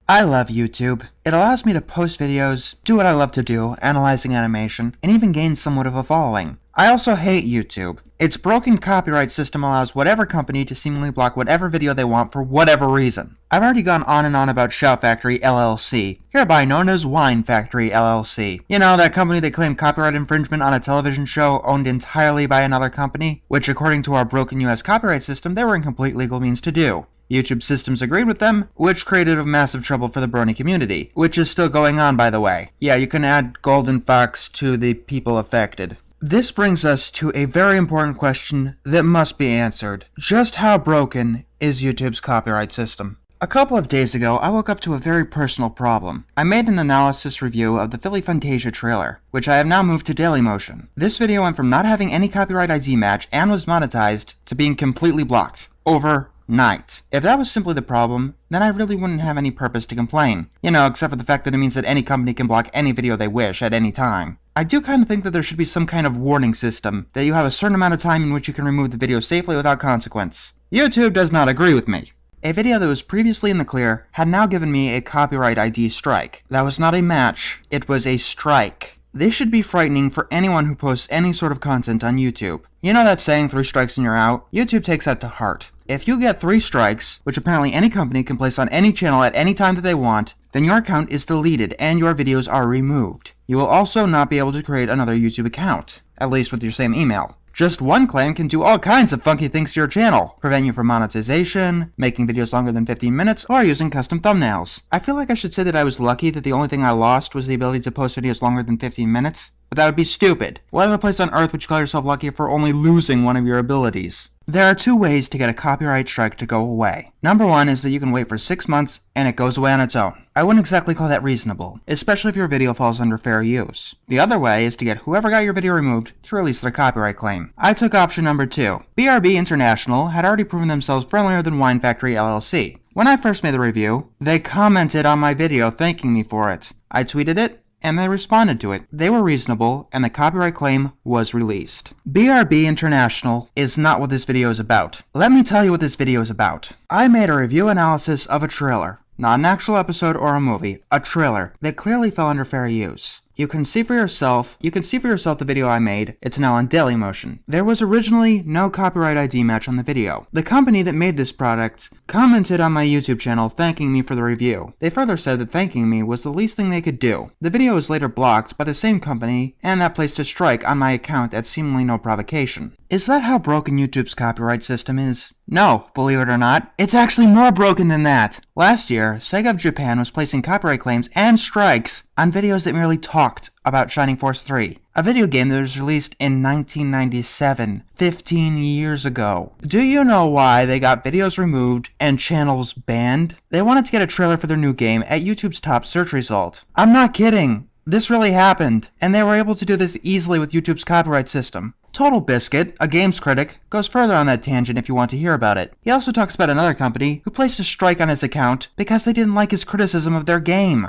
I love YouTube. It allows me to post videos, do what I love to do, analyzing animation, and even gain somewhat of a following. I also hate YouTube. Its broken copyright system allows whatever company to seemingly block whatever video they want for whatever reason. I've already gone on and on about Shout Factory LLC, hereby known as Wine Factory LLC. You know, that company that claimed copyright infringement on a television show owned entirely by another company, which according to our broken US copyright system, they were in complete legal means to do. YouTube systems agreed with them, which created a massive trouble for the brony community, which is still going on, by the way. Yeah, you can add Golden Fox to the people affected. This brings us to a very important question that must be answered. Just how broken is YouTube's copyright system? A couple of days ago, I woke up to a very personal problem. I made an analysis review of the Philly Fantasia trailer, which I have now moved to Dailymotion. This video went from not having any copyright ID match and was monetized to being completely blocked. Overnight. If that was simply the problem, then I really wouldn't have any purpose to complain. You know, except for the fact that it means that any company can block any video they wish at any time. I do kind of think that there should be some kind of warning system, that you have a certain amount of time in which you can remove the video safely without consequence. YouTube does not agree with me. A video that was previously in the clear had now given me a copyright ID strike. That was not a match, it was a strike. This should be frightening for anyone who posts any sort of content on YouTube. You know that saying, 3 strikes and you're out? YouTube takes that to heart. If you get 3 strikes, which apparently any company can place on any channel at any time that they want, then your account is deleted and your videos are removed. You will also not be able to create another YouTube account, at least with your same email. Just one claim can do all kinds of funky things to your channel, prevent you from monetization, making videos longer than 15 minutes, or using custom thumbnails. I feel like I should say that I was lucky that the only thing I lost was the ability to post videos longer than 15 minutes, but that would be stupid. What other place on earth would you call yourself lucky for only losing one of your abilities? There are 2 ways to get a copyright strike to go away. Number 1 is that you can wait for 6 months and it goes away on its own. I wouldn't exactly call that reasonable, especially if your video falls under fair use. The other way is to get whoever got your video removed to release their copyright claim. I took option number 2. BRB International had already proven themselves friendlier than Wine Factory LLC. When I first made the review, they commented on my video thanking me for it. I tweeted it, and they responded to it. They were reasonable, and the copyright claim was released. BRB International is not what this video is about. Let me tell you what this video is about. I made a review analysis of a trailer. Not an actual episode or a movie, a trailer that clearly fell under fair use. You can see for yourself the video I made. It's now on Dailymotion. There was originally no copyright ID match on the video. The company that made this product commented on my YouTube channel thanking me for the review. They further said that thanking me was the least thing they could do. The video was later blocked by the same company, and that placed a strike on my account at seemingly no provocation. Is that how broken YouTube's copyright system is? No, believe it or not, it's actually more broken than that. Last year, Sega of Japan was placing copyright claims and strikes on videos that merely talked about Shining Force 3, a video game that was released in 1997, 15 years ago. Do you know why they got videos removed and channels banned? They wanted to get a trailer for their new game at YouTube's top search result. I'm not kidding. This really happened, and they were able to do this easily with YouTube's copyright system. Total Biscuit, a games critic, goes further on that tangent if you want to hear about it. He also talks about another company who placed a strike on his account because they didn't like his criticism of their game.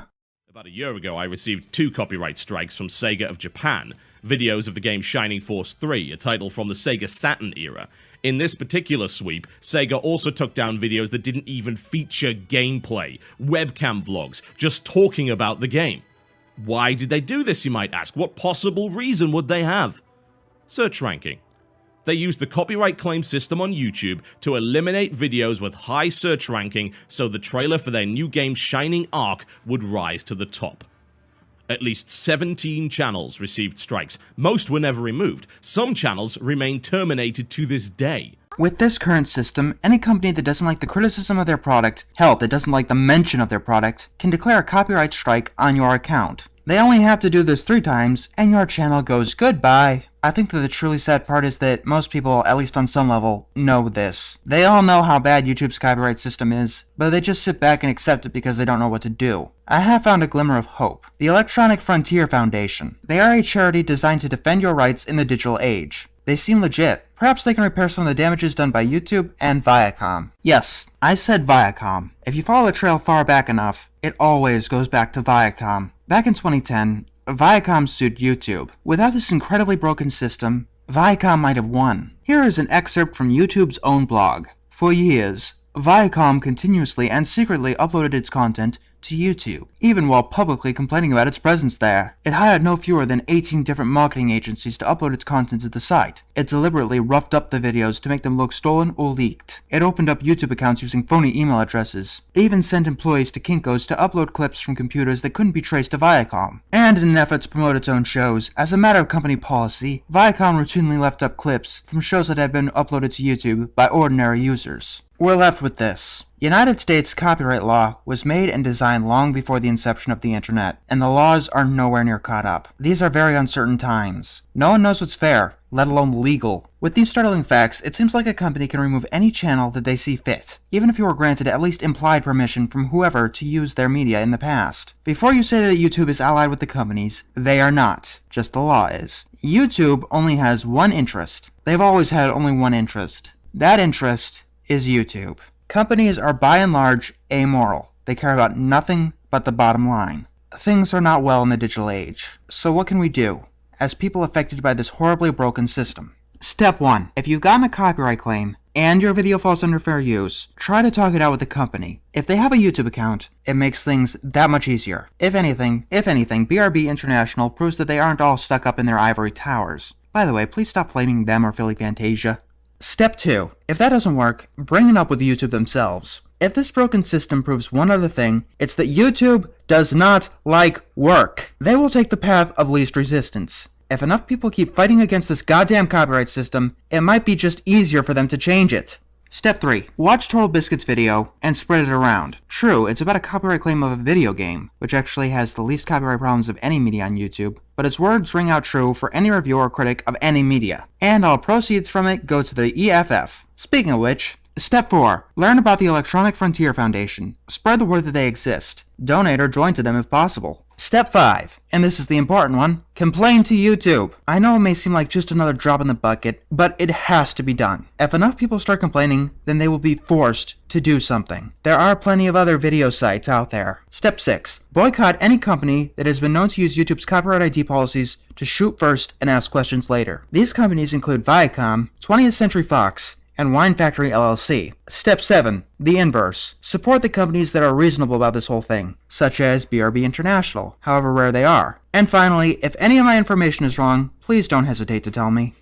About a year ago, I received 2 copyright strikes from Sega of Japan. Videos of the game Shining Force 3, a title from the Sega Saturn era. In this particular sweep, Sega also took down videos that didn't even feature gameplay, webcam vlogs, just talking about the game. Why did they do this, you might ask? What possible reason would they have? Search ranking. They used the copyright claim system on YouTube to eliminate videos with high search ranking so the trailer for their new game Shining Arc would rise to the top. At least 17 channels received strikes. Most were never removed. Some channels remain terminated to this day. With this current system, any company that doesn't like the criticism of their product, hell, that doesn't like the mention of their product, can declare a copyright strike on your account. They only have to do this 3 times, and your channel goes goodbye. I think that the truly sad part is that most people, at least on some level, know this. They all know how bad YouTube's copyright system is, but they just sit back and accept it because they don't know what to do. I have found a glimmer of hope. The Electronic Frontier Foundation. They are a charity designed to defend your rights in the digital age. They seem legit. Perhaps they can repair some of the damages done by YouTube and Viacom. Yes, I said Viacom. If you follow the trail far back enough, it always goes back to Viacom. Back in 2010, Viacom sued YouTube. Without this incredibly broken system, Viacom might have won. Here is an excerpt from YouTube's own blog. For years, Viacom continuously and secretly uploaded its content to YouTube, even while publicly complaining about its presence there. It hired no fewer than 18 different marketing agencies to upload its content to the site. It deliberately roughed up the videos to make them look stolen or leaked. It opened up YouTube accounts using phony email addresses. It even sent employees to Kinko's to upload clips from computers that couldn't be traced to Viacom. And in an effort to promote its own shows, as a matter of company policy, Viacom routinely left up clips from shows that had been uploaded to YouTube by ordinary users. We're left with this. United States copyright law was made and designed long before the inception of the internet, and the laws are nowhere near caught up. These are very uncertain times. No one knows what's fair, let alone legal. With these startling facts, it seems like a company can remove any channel that they see fit, even if you were granted at least implied permission from whoever to use their media in the past. Before you say that YouTube is allied with the companies, they are not. Just the law is. YouTube only has one interest. They've always had only one interest. That interest is YouTube. Companies are by and large amoral. They care about nothing but the bottom line. Things are not well in the digital age. So what can we do as people affected by this horribly broken system? Step 1. If you've gotten a copyright claim and your video falls under fair use, try to talk it out with the company. If they have a YouTube account, it makes things that much easier. If anything, BRB International proves that they aren't all stuck up in their ivory towers. By the way, please stop flaming them or Philly Fantasia. Step 2. If that doesn't work, bring it up with YouTube themselves. If this broken system proves one other thing, it's that YouTube does not like work. They will take the path of least resistance. If enough people keep fighting against this goddamn copyright system, it might be just easier for them to change it. Step 3. Watch Total Biscuit's video and spread it around. True, it's about a copyright claim of a video game, which actually has the least copyright problems of any media on YouTube, but its words ring out true for any reviewer or critic of any media. And all proceeds from it go to the EFF. Speaking of which, Step 4. Learn about the Electronic Frontier Foundation. Spread the word that they exist. Donate or join to them if possible. Step 5. And this is the important one. Complain to YouTube. I know it may seem like just another drop in the bucket, but it has to be done. If enough people start complaining, then they will be forced to do something. There are plenty of other video sites out there. Step 6. Boycott any company that has been known to use YouTube's copyright ID policies to shoot first and ask questions later. These companies include Viacom, 20th Century Fox, and Wine Factory LLC. Step 7. The inverse. Support the companies that are reasonable about this whole thing, such as BRB International, however rare they are. And finally, if any of my information is wrong, please don't hesitate to tell me.